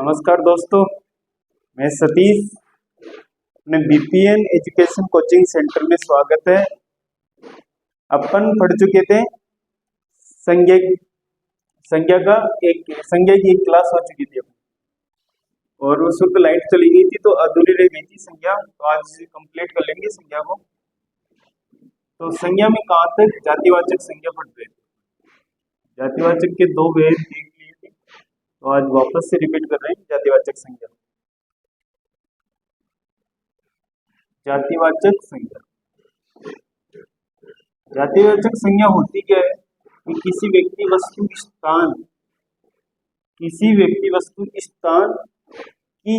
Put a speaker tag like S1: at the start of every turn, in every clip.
S1: नमस्कार दोस्तों, मैं सतीश। अपने बीपीएन एजुकेशन कोचिंग सेंटर में स्वागत है। अपन पढ़ चुके थे संज्ञा संज्ञा का संज्ञा की एक क्लास हो चुकी थी अपनी, और उस वक्त लाइट चली गई थी तो अधूरी रह गई थी संज्ञा। तो आज कंप्लीट कर लेंगे संज्ञा को। तो संज्ञा में कहाँ तक जातिवाचक संज्ञा पढ़ रहे थे। जातिवाचक के दो भेद देख लिए थे, तो आज वापस से रिपीट कर रहे हैं जातिवाचक संज्ञा। जातिवाचक संज्ञा जातिवाचक संज्ञा होती क्या है कि किसी व्यक्ति वस्तु स्थान की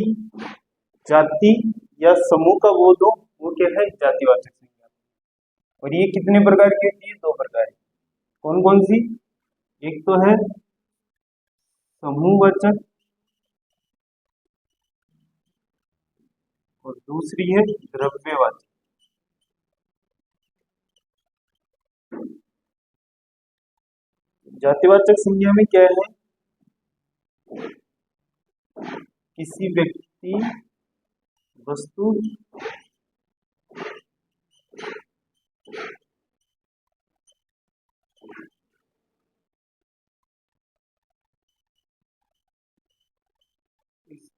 S1: जाति या समूह का बोध हो, वो क्या है जातिवाचक संज्ञा। और ये कितने प्रकार की होती है? दो प्रकार की। कौन कौन सी? एक तो है समूहवाचक और दूसरी है द्रव्यवाचक। जातिवाचक संज्ञा में क्या है? किसी व्यक्ति वस्तु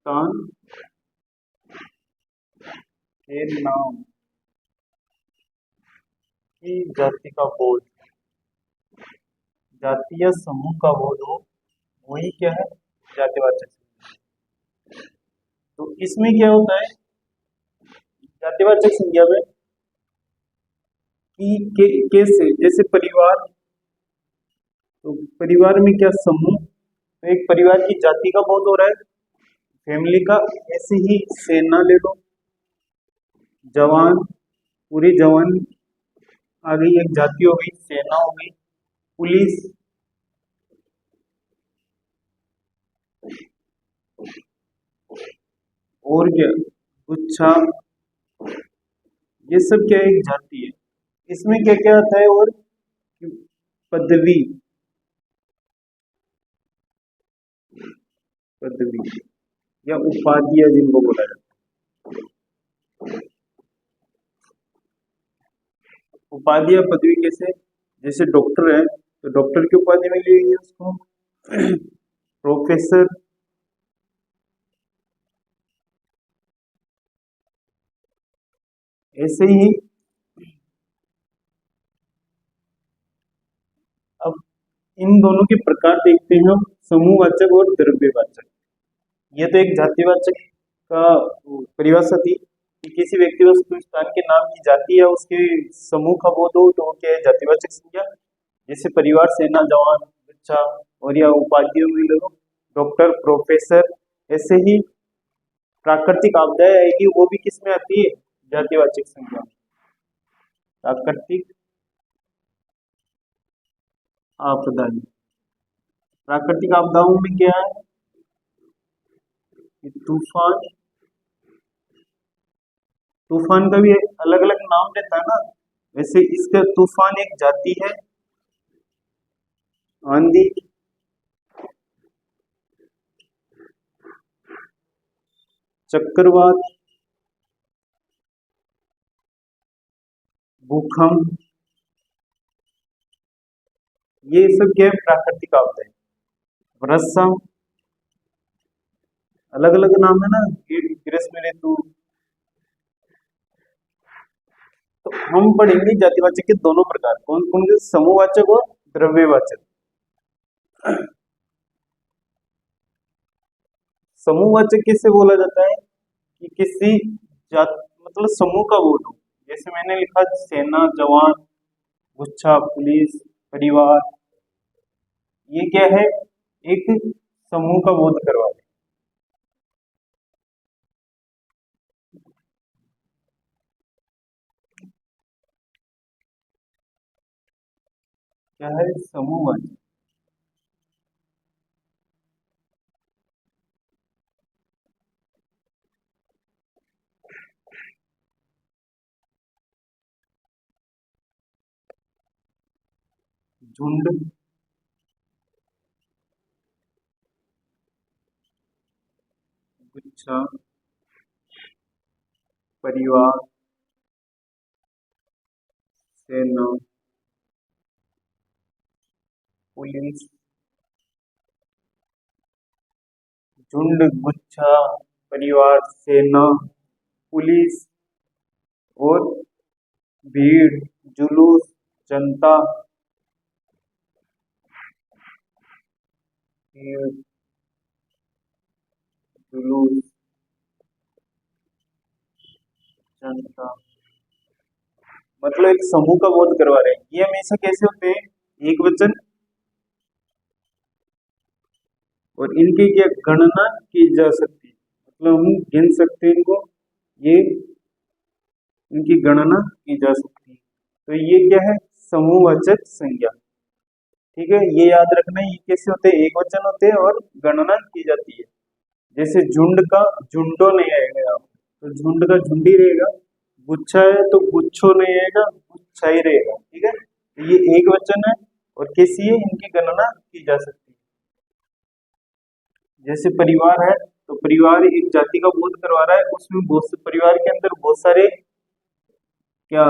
S1: स्थान के नाम की जाति का बोध, जाति या समूह का बोध हो, वही क्या है जातिवाचक संज्ञा। तो इसमें क्या होता है जातिवाचक संज्ञा में कैसे, जैसे परिवार, तो परिवार में क्या समूह, तो एक परिवार की जाति का बोध हो रहा है, फैमिली का। ऐसे ही सेना ले लो, जवान, पूरी जवान आ गई, एक जाति हो गई, सेना हो गई। पुलिस, और क्या, गुच्छा, ये सब क्या एक जाति है। इसमें क्या क्या आता है? और पदवी या उपाधियां जिनको बोला जाता है। उपाधि या पदवी कैसे? जैसे डॉक्टर है तो डॉक्टर की उपाधि मिली हुई है उसको। प्रोफेसर, ऐसे ही। अब इन दोनों के प्रकार देखते हैं हम, समूहवाचक और द्रव्यवाचक। ये तो एक जातिवाचक का परिभाषा थी कि किसी व्यक्ति वस्तु स्थान के नाम की जाति या उसके समूह का बोध हो, तो क्या है जातिवाचक संज्ञा। जैसे परिवार, सेना, जवान, बच्चा, और या उपाधियों में ले लो डॉक्टर, प्रोफेसर। ऐसे ही प्राकृतिक आपदाएं आएगी, वो भी किस में आती है? जातिवाचक संज्ञा में। प्राकृतिक आपदा, प्राकृतिक आपदाओं में क्या है? तूफान, तूफान का भी अलग अलग नाम रहता है ना, वैसे इसका तूफान एक जाति है। आंधी, चक्रवात, भूकंप, ये सब क्या है प्राकृतिक आपदा है। वर्षा, अलग अलग नाम है ना, ग्रीष्म ऋतु। तो हम पढ़ेंगे जातिवाचक के दोनों प्रकार, कौन कौन से? समूहवाचक और द्रव्यवाचक। समूहवाचक किसे बोला जाता है कि किसी जात मतलब समूह का बोध हो। जैसे मैंने लिखा सेना, जवान, गुच्छा, पुलिस, परिवार, ये क्या है? एक समूह का बोध करवा दे। क्या है? समूहवाचक। झुंड, गुच्छा, परिवार, सेना, पुलिस, झुंड, गुच्छा, परिवार, सेना, पुलिस और भीड़, जुलूस, जनता, भीड़, जुलूस, जनता, मतलब एक समूह का बोध करवा रहे हैं। ये हमेशा कैसे होते हैं? एक वचन, और इनकी क्या गणना की जा सकती है, मतलब हम गिन सकते हैं इनको, ये इनकी गणना की जा सकती है। तो ये क्या है? समूहवाचक संज्ञा। ठीक है, ये याद रखना है, ये कैसे होते हैं? एक वचन होते हैं और गणना की जाती है। जैसे झुंड का झुंडो नहीं आएगा यहाँ पे, तो झुंड का झुंड ही रहेगा। गुच्छा है तो गुच्छो नहीं आएगा, गुच्छा ही रहेगा। ठीक है, तो ये एक वचन है और कैसी है? इनकी गणना की जा सकती है। जैसे परिवार है, तो परिवार एक जाति का बोध करवा रहा है, उसमें बहुत से परिवार के अंदर बहुत सारे क्या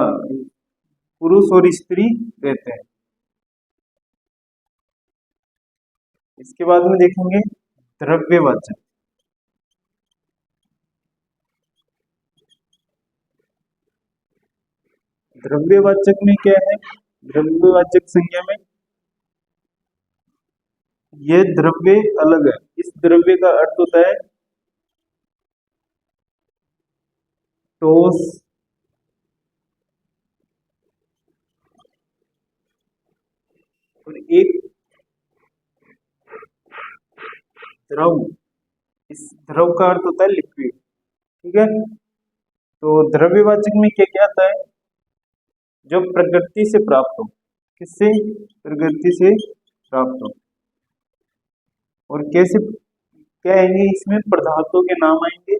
S1: पुरुष और स्त्री रहते हैं। इसके बाद में देखेंगे द्रव्यवाचक। द्रव्यवाचक में क्या है? द्रव्यवाचक संज्ञा में ये द्रव्य अलग है। इस द्रव्य का अर्थ होता है ठोस, और एक द्रव। इस द्रव का अर्थ होता है लिक्विड। ठीक है, तो द्रव्यवाचक में क्या क्या आता है? जो प्रकृति से प्राप्त हो। किससे? प्रकृति से प्राप्त हो। और कैसे क्या आएंगे इसमें? पदार्थों के नाम आएंगे।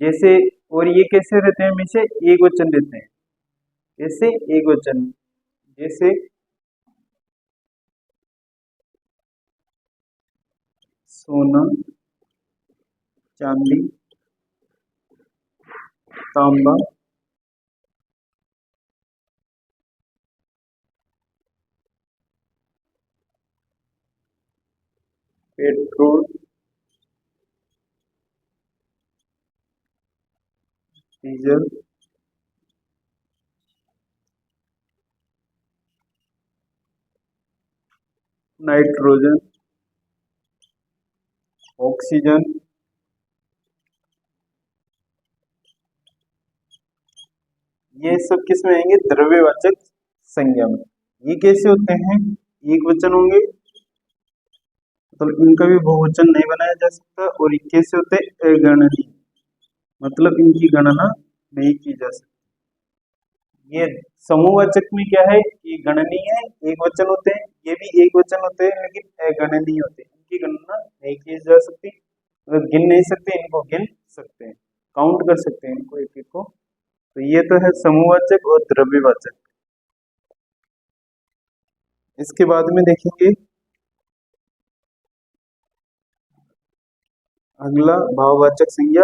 S1: जैसे, और ये कैसे रहते हैं? हमेशा एक वचन रहते हैं। कैसे? एक वचन। जैसे सोना, चांदी, तांबा, पेट्रोल, डीजल, नाइट्रोजन, ऑक्सीजन, ये सब किस में आएंगे? द्रव्यवाचक संज्ञा में। ये कैसे होते हैं? एक वचन होंगे, तो इनका भी बहुवचन नहीं बनाया जा सकता। और ये कैसे होते हैं? अगणनीय, मतलब इनकी गणना नहीं की जा सकती। ये समूहवाचक में क्या है? ये गणनीय है, एक वचन होते हैं। ये भी एक वचन होते हैं लेकिन अगणनीय होते हैं, इनकी गणना नहीं की जा सकती। मतलब गिन नहीं सकते, इनको गिन सकते हैं, काउंट कर सकते हैं इनको, एक एक को। तो ये तो है समूहवाचक और द्रव्यवाचक। इसके बाद में देखेंगे अगला भाववाचक संज्ञा।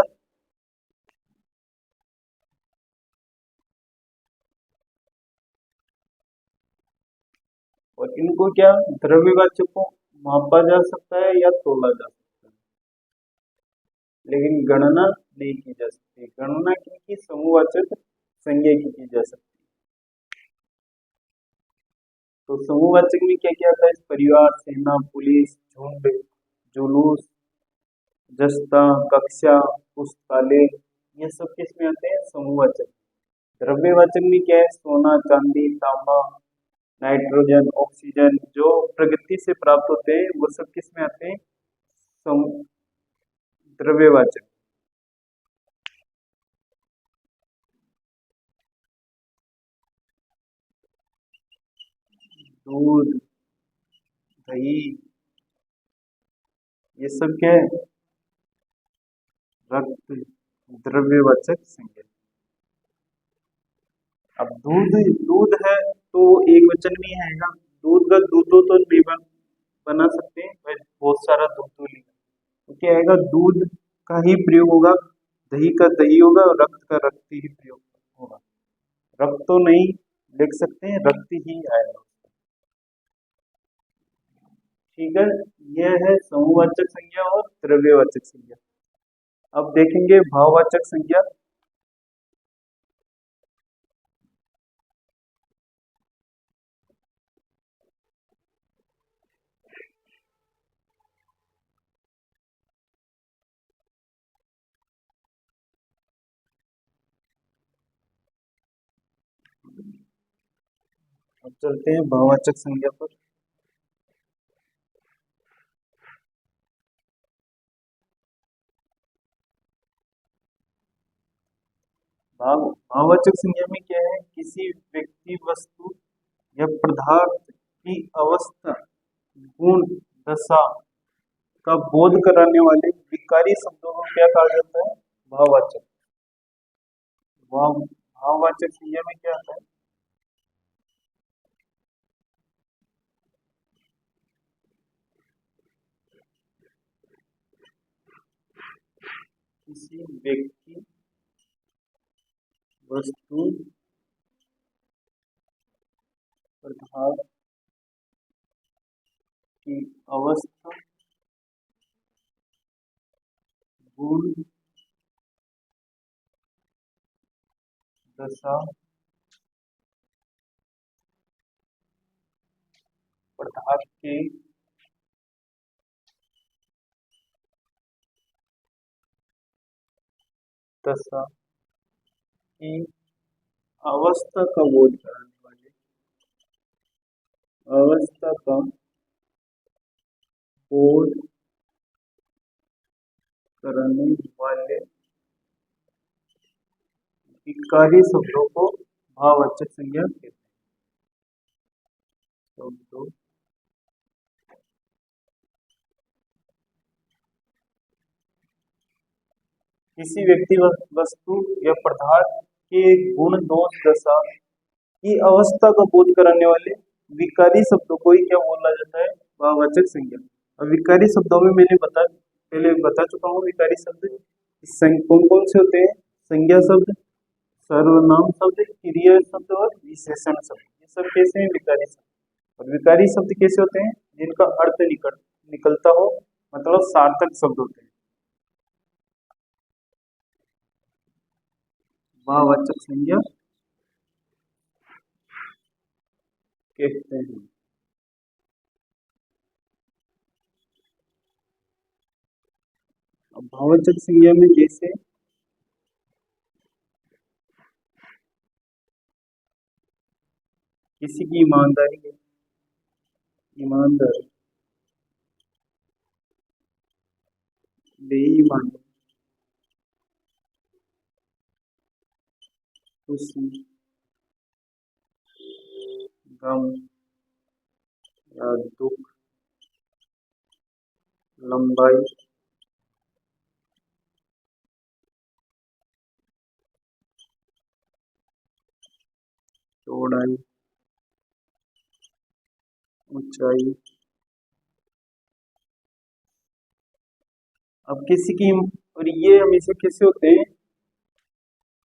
S1: और इनको क्या? द्रव्यवाचक को मापा जा सकता है या तोला जा सकता है, लेकिन गणना नहीं की जा सकती। गणना की समूहवाचक संज्ञा की जा सकती है। तो समूहवाचक में क्या क्या आता है? परिवार, सेना, पुलिस, झुंड, जुलूस, जस्ता, कक्षा, पुस्तकालय, ये सब किस में आते हैं? समूहवाचक। द्रव्यवाचक में क्या है? सोना, चांदी, तांबा, नाइट्रोजन, ऑक्सीजन, जो प्रकृति से प्राप्त होते हैं, वो सब किस में आते हैं? द्रव्यवाचक। दूध, दही, ये सब क्या है? रक्त, द्रव्यवाचक संज्ञा। अब दूध, दूध है तो एक वचन में आएगा। दूध का दूधो तो नहीं बना सकते, बहुत सारा दूध तो लेगा, तो क्या आएगा, दूध का ही प्रयोग होगा, दही का दही होगा और रक्त का रक्त ही प्रयोग होगा। रक्त तो नहीं लिख सकते हैं, रक्त ही आएगा। ठीक है, यह है समूहवाचक संज्ञा और द्रव्यवाचक संज्ञा। अब देखेंगे भाववाचक संज्ञा। अब चलते हैं भाववाचक संज्ञा पर। भाववाचक संज्ञा में क्या है, किसी व्यक्ति, वस्तु या पदार्थ की अवस्था, गुण, दशा का बोध कराने वाले विकारी शब्दों को क्या कहा जाता है, भाववाचक। भाववाचक संज्ञा में क्या आता है, किसी व्यक्ति, वस्तु, पदार्थ की अवस्था, गुण, दशा, पदार्थ की दशा की अवस्था का बोध कराने वाले, अवस्था का बोध कराने वाले विकारी शब्दों को भाववाचक संज्ञा कहते हैं। शब्दों किसी व्यक्ति, वस्तु या पदार्थ के गुण, दोष, दशा की अवस्था का बोध कराने वाले विकारी शब्दों को ही क्या बोला जाता है, भाववाचक संज्ञा। और विकारी शब्दों में मैंने पहले बता चुका हूँ, विकारी शब्द कौन कौन से होते हैं, संज्ञा शब्द, सर्वनाम शब्द, क्रिया शब्द और विशेषण शब्द। ये सब कैसे हैं, विकारी शब्द। और विकारी शब्द कैसे होते हैं, जिनका अर्थ निकलता हो, मतलब सार्थक शब्द होते हैं, भाववाचक संज्ञा कहते हैं। अब भाववाचक संज्ञा में जैसे किसी की ईमानदारी है, ईमानदार, बेईमानी, खुशी, गम या दुख, लंबाई, चौड़ाई, ऊंचाई। अब किसी की, और ये हमेशा कैसे होते हैं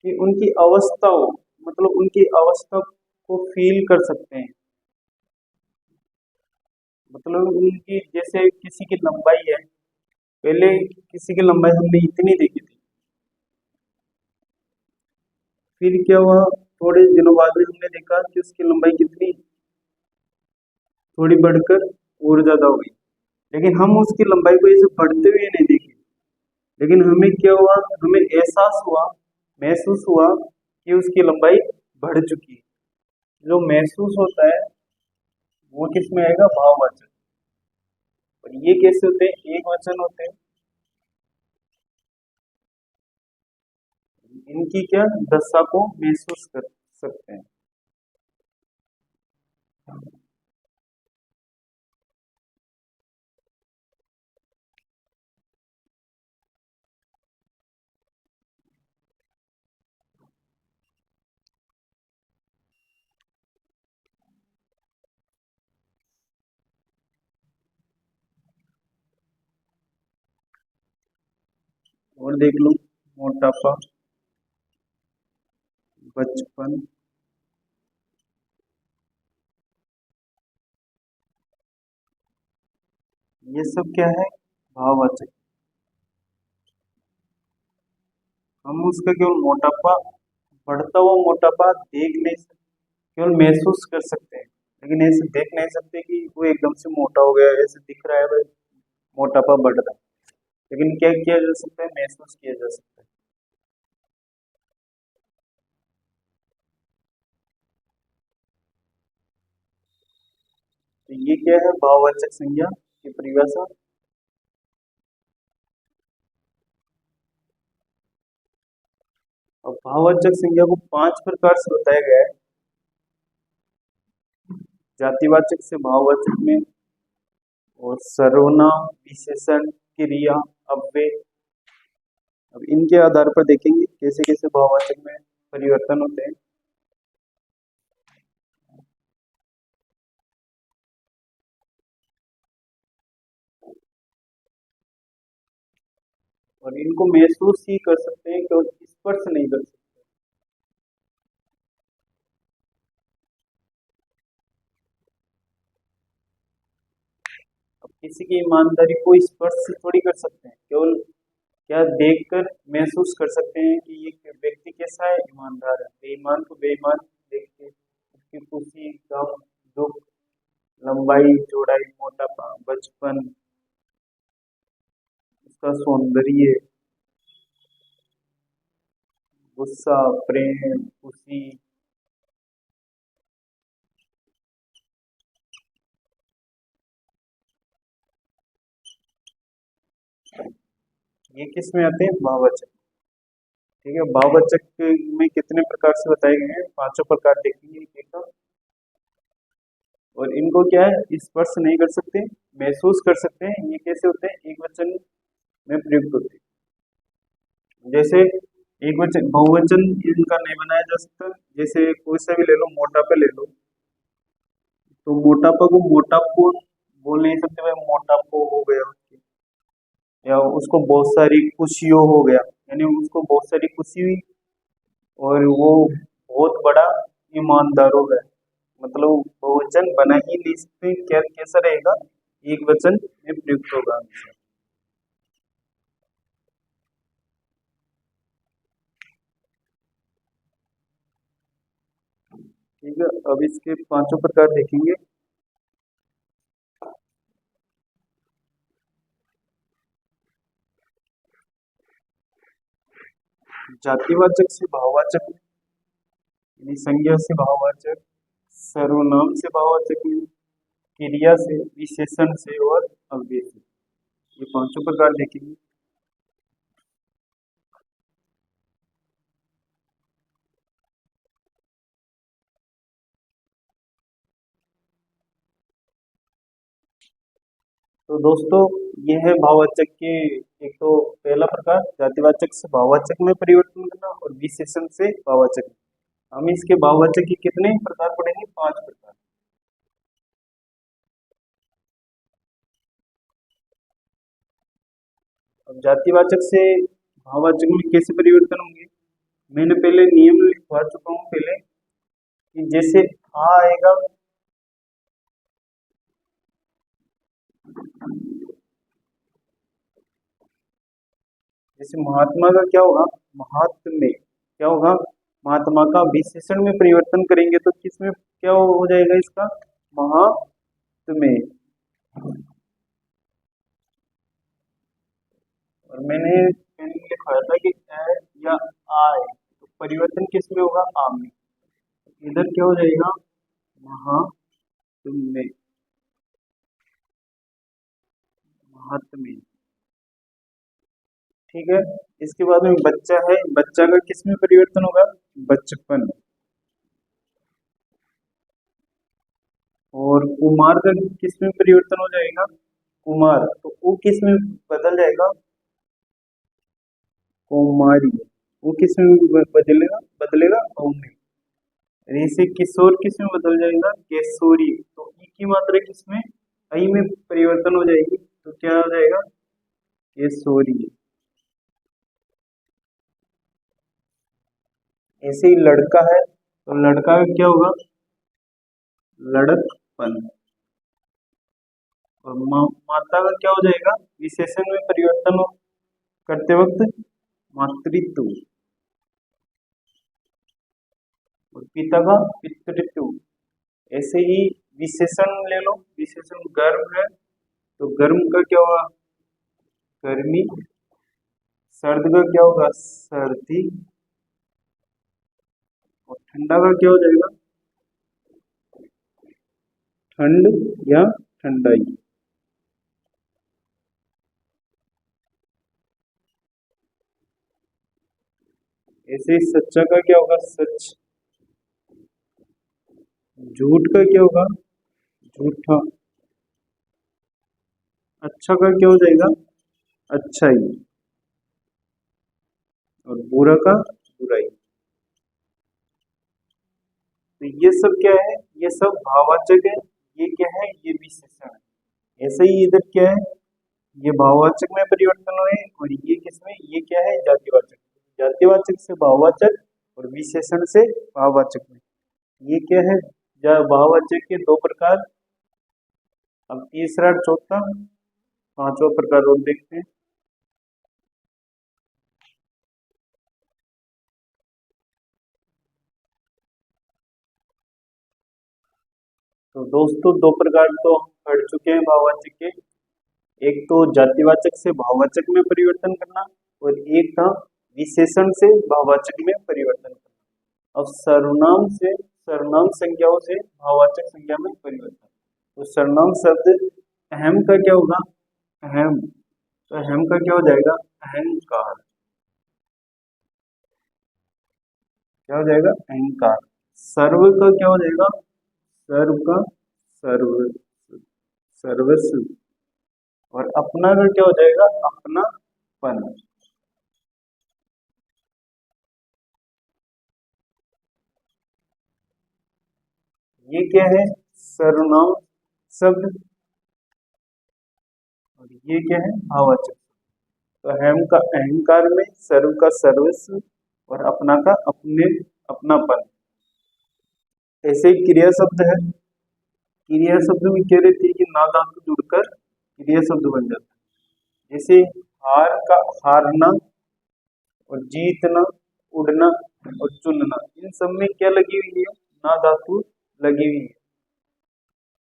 S1: कि उनकी अवस्था हो, मतलब उनकी अवस्था को फील कर सकते हैं, मतलब उनकी, जैसे किसी की लंबाई है, पहले किसी की लंबाई हमने इतनी देखी थी, फिर क्या हुआ, थोड़े दिनों बाद में हमने देखा कि उसकी लंबाई कितनी, थोड़ी बढ़कर और ज्यादा हो गई, लेकिन हम उसकी लंबाई को ऐसे बढ़ते हुए नहीं देखे। लेकिन हमें क्या हुआ, हमें एहसास हुआ, महसूस हुआ कि उसकी लंबाई बढ़ चुकी है। जो महसूस होता है वो किस में आएगा, भाववाचक। और ये कैसे होते हैं, एक वचन होते हैं, इनकी क्या दशा को महसूस कर सकते हैं। और देख लो, मोटापा, बचपन, ये सब क्या है, भाववाचक। हम उसका केवल मोटापा, बढ़ता हुआ मोटापा देख नहीं सकते, केवल महसूस कर सकते हैं, लेकिन ऐसे देख नहीं सकते कि वो एकदम से मोटा हो गया, ऐसे दिख रहा है भाई मोटापा बढ़ रहा है। लेकिन क्या किया जा सकता है, महसूस किया जा सकता है। तो ये क्या है, भाववाचक संज्ञा की परिभाषा। और भाववाचक संज्ञा को 5 प्रकार से बताया गया है। जातिवाचक से भाववाचक में, और सर्वनाम, विशेषण, क्रिया, अव्यय। अब इनके आधार पर देखेंगे कैसे कैसे भाववाचक में परिवर्तन होते हैं। और इनको महसूस ही कर सकते हैं, केवल स्पर्श नहीं कर सकते। अब किसी की ईमानदारी को स्पर्श से थोड़ी कर सकते हैं, केवल क्या देखकर महसूस कर सकते हैं कि ये व्यक्ति कैसा है, ईमानदार है। बेईमान को बेईमान देख के उसकी खुशी, गम, दुख, लंबाई, चौड़ाई, मोटापा, बचपन, उसका सौंदर्य, गुस्सा, प्रेम, खुशी, ये किस में आते हैं, भाववाचक। ठीक है, भाववाचक में कितने प्रकार से बताए गए हैं, 5 प्रकार देखेंगे एक एक का। और इनको क्या है, स्पर्श नहीं कर सकते, महसूस कर सकते हैं। ये कैसे होते हैं, एक वचन में प्रयुक्त होते हैं। जैसे एक वचन, बहुवचन इनका नहीं बनाया जा सकता। जैसे कोई सा भी ले लो, मोटापा ले लो, तो मोटापा को मोटापो बोल नहीं सकते भाई, मोटापो हो गया। या उसको बहुत सारी खुशियों हो गया, यानी उसको बहुत सारी खुशी हुई, और वो बहुत बड़ा ईमानदार हो गया। मतलब बहुवचन बना ही नहीं सकते, क्या कैसा रहेगा, एक वचन में प्रयुक्त होगा हमेशा। ठीक है, अब इसके 5 प्रकार देखेंगे। जातिवाचक से भाववाचक में, यानी संज्ञा से भाववाचक, सर्वनाम से भाववाचक में, क्रिया से, विशेषण से, और अव्यय से, ये 5 प्रकार देखेंगे। तो दोस्तों, ये है भाववाचक के, एक तो पहला प्रकार जातिवाचक से भाववाचक में परिवर्तन करना, और विशेषण से भाववाचक। हम इसके भाववाचक के कितने प्रकार पढ़ेंगे, 5 प्रकार। अब जातिवाचक से भाववाचक में कैसे परिवर्तन होंगे, मैंने पहले नियम लिखवा चुका हूँ पहले, कि जैसे आ आएगा, जैसे महात्मा का क्या होगा, महात्म्य क्या होगा, महात्मा का विशेषण में परिवर्तन करेंगे तो किस में क्या हो जाएगा, इसका महात्म्य। और मैंने पहले लिखवाया था कि ए या आए, तो परिवर्तन किस में होगा, आ में। इधर क्या हो जाएगा, महात्म्य, महात्म्य। ठीक है, इसके बाद में बच्चा है, बच्चा का किस में परिवर्तन होगा, बचपन। और कुमार का किस में परिवर्तन हो जाएगा, कुमार, तो वो किस में बदल जाएगा, कुमारी। वो किस में बदलेगा, बदलेगा ओ में। जैसे किशोर किस में बदल जाएगा, केशोरी। तो ई की मात्रा किस में, आई में परिवर्तन हो जाएगी, तो क्या हो जाएगा, केशोरी। ऐसे ही लड़का है तो लड़का का क्या होगा, लड़कपन। और माता का क्या हो जाएगा, विशेषण में परिवर्तन करते वक्त मातृत्व। और पिता का पितृत्व। ऐसे ही विशेषण ले लो, विशेषण गर्म है तो गर्म का क्या होगा, गर्मी। सर्द का क्या होगा, सर्दी। और ठंडा का क्या हो जाएगा, ठंड या ठंडाई। ऐसे ही सच्चा का क्या होगा, सच। झूठ का क्या होगा, झूठा। अच्छा का क्या हो जाएगा, अच्छाई। और बुरा का बुराई। तो ये सब क्या है, ये सब भाववाचक है। ये क्या है, ये विशेषण है। ऐसे ही इधर क्या है, ये भाववाचक में परिवर्तन हुए और ये किसमें, ये क्या है, जातिवाचक। जातिवाचक से भाववाचक और विशेषण से भाववाचक में। ये क्या है, भाववाचक के दो प्रकार। अब तीसरा और चौथा, पांचवा प्रकार और देखते हैं। तो दोस्तों दो प्रकार तो हम पढ़ चुके हैं भाववाचक के। एक तो जातिवाचक से भाववाचक में परिवर्तन करना और एक था विशेषण से भाववाचक में परिवर्तन करना। अब सर्वनाम संज्ञाओं से भाववाचक संज्ञा में परिवर्तन। तो सर्वनाम शब्द अहम का क्या होगा, अहम। तो अहम का क्या हो जाएगा, अहंकार। क्या हो जाएगा, अहंकार। सर्व का क्या हो जाएगा, सर्व का सर्व, सर्वस्व। और अपना का क्या हो जाएगा, अपनापन। ये क्या है, सर्वनाम शब्द। और ये क्या है, भाववाचक। तो अहम का अहंकार में, सर्व का सर्वस्व और अपना का अपने, अपनापन। ऐसे ही क्रिया शब्द है। क्रिया शब्द में क्या रहती है कि ना धातु जुड़कर क्रिया शब्द बन जाता है। जैसे हार का हारना और जीतना, उड़ना और चुनना, इन सब में क्या लगी हुई है, ना धातु लगी हुई है।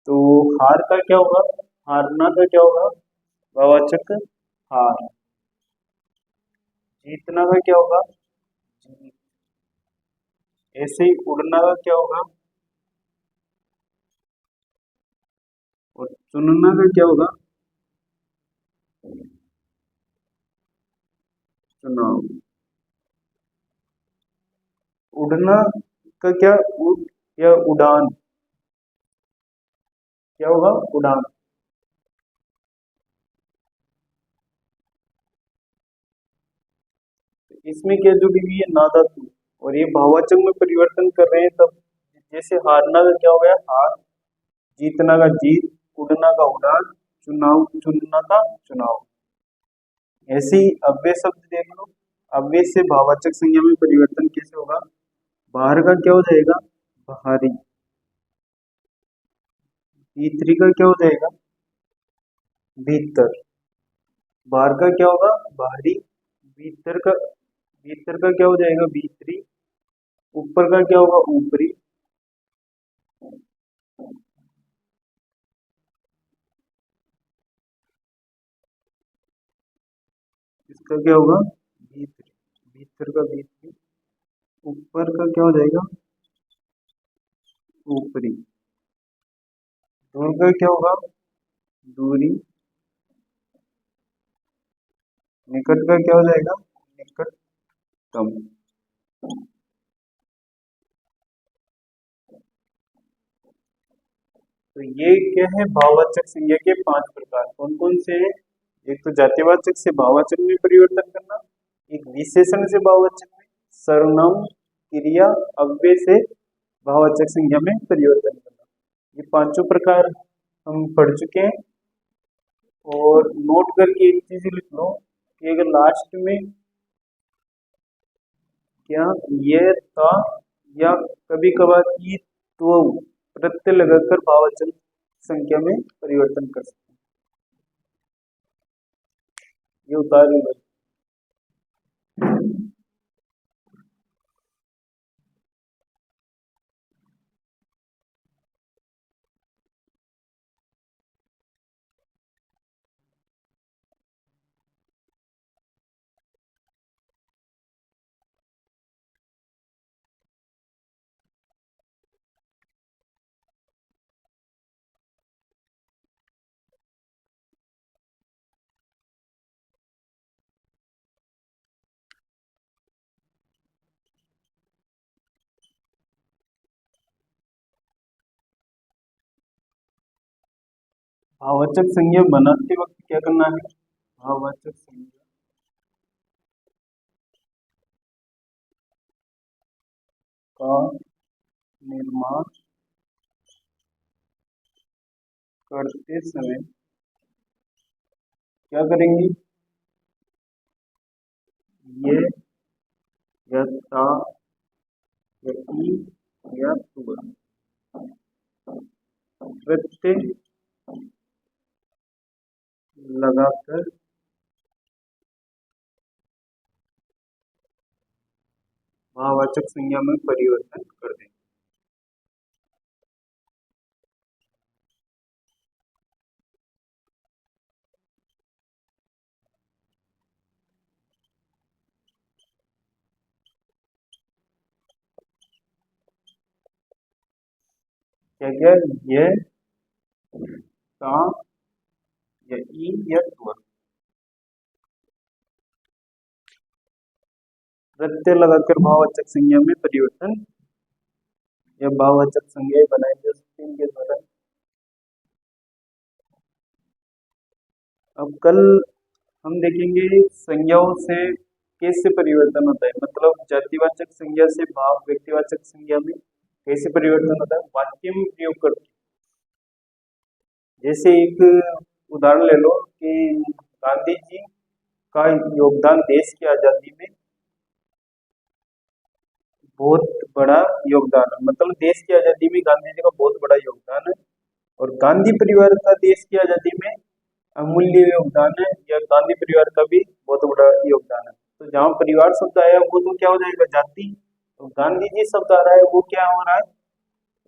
S1: तो हार का क्या होगा, हारना का क्या होगा, भाववाचक हार। जीतना का क्या होगा, जीत। ऐसे ही उड़ना का क्या होगा, और चुनना का क्या होगा, चुनाव। उड़ना का क्या, उड़ या उड़ान, क्या होगा, उड़ान। इसमें क्या जुड़ी हुई है, ना धातु। और ये भाववाचक में परिवर्तन कर रहे हैं तब। जैसे हारना का क्या हो गया, हार। जीतना का जीत। उड़ना का उड़ान। चुनाव, चुनना का चुनाव। ऐसे ही अव्यय शब्द देख लो। अव्यय से भाववाचक संज्ञा में परिवर्तन कैसे होगा, बाहर का क्या हो जाएगा, बाहरी। भीतरी का क्या हो जाएगा, भीतर। बाहर का क्या होगा, बाहरी। भीतर का क्या हो जाएगा, भीतरी। ऊपर का क्या होगा, ऊपरी। इसका क्या होगा, भीतरी। भीतर का भीतरी। ऊपर का क्या हो जाएगा, ऊपरी। दूर का क्या होगा, दूरी। निकट का क्या हो जाएगा, निकटतम। तो ये क्या है, भाववाचक संज्ञा के पांच प्रकार कौन कौन से हैं। एक तो जातिवाचक से भाववाचक में परिवर्तन करना, एक विशेषण से भाववाचक में, सर्वनाम क्रिया अव्यय से भाववाचक संज्ञा में परिवर्तन करना। ये पांचों प्रकार हम पढ़ चुके हैं। और नोट करके एक चीज लिख लो कि अगर लास्ट में क्या ये था या कभी कभार की तो प्रत्यय लगाकर भाववाचक संख्या में परिवर्तन कर सकते हैं। ये उतारी हुई भाववाचक संज्ञा बनाते वक्त क्या करना है? भाववाचक संज्ञा का निर्माण करते समय क्या करेंगे? ये या ता या ई या तुअ प्रत्यय लगाकर भाववाचक संज्ञा में परिवर्तन कर दें। क्या क्या? ये ता या ई या तुअ प्रत्यय लगाकर भाववाचक संज्ञा में परिवर्तन या भाववाचक संज्ञा बनाई जा सकती है इनके द्वारा। अब कल हम देखेंगे संज्ञाओं से कैसे परिवर्तन होता है, मतलब जातिवाचक संज्ञा से भाव व्यक्तिवाचक संज्ञा में कैसे परिवर्तन होता है वाक्य में प्रयोग करते। जैसे एक उदाहरण ले लो कि गांधी जी का योगदान देश की आजादी में बहुत बड़ा योगदान है, मतलब देश की आजादी में गांधी जी का बहुत बड़ा योगदान है और गांधी परिवार का देश की आजादी में अमूल्य योगदान है या गांधी परिवार का भी बहुत बड़ा योगदान है। तो जहाँ परिवार शब्द आया वो तो क्या हो जाएगा? जाति। तो गांधी जी शब्द आ रहा है वो क्या हो रहा है?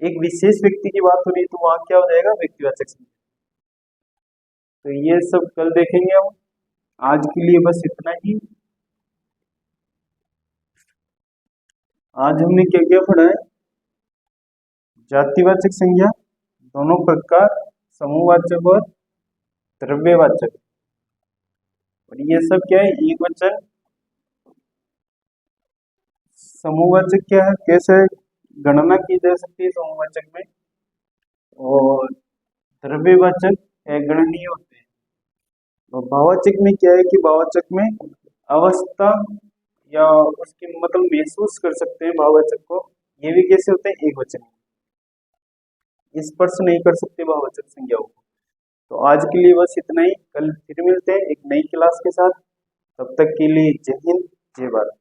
S1: एक विशेष व्यक्ति की बात हो रही है, तो वहां क्या हो जाएगा? व्यक्तिवाचक संज्ञा। तो ये सब कल देखेंगे हम। आज के लिए बस इतना ही। आज हमने क्या क्या पढ़ा है? जातिवाचक संज्ञा दोनों प्रकार, समूहवाचक और द्रव्यवाचक। और ये सब क्या है? एक वचन। समूहवाचक क्या है, कैसे गणना की जा सकती है समूहवाचक में, और द्रव्यवाचक गणनीय होते हैं। और भाववाचक में क्या है कि भाववाचक में अवस्था या उसकी मतलब महसूस कर सकते हैं भाववाचक को, ये भी कैसे होते हैं? एक वचन। स्पर्श नहीं कर सकते भाववाचक संज्ञाओं को। तो आज के लिए बस इतना ही। कल फिर मिलते हैं एक नई क्लास के साथ। तब तक के लिए जय हिंद, जय भारत।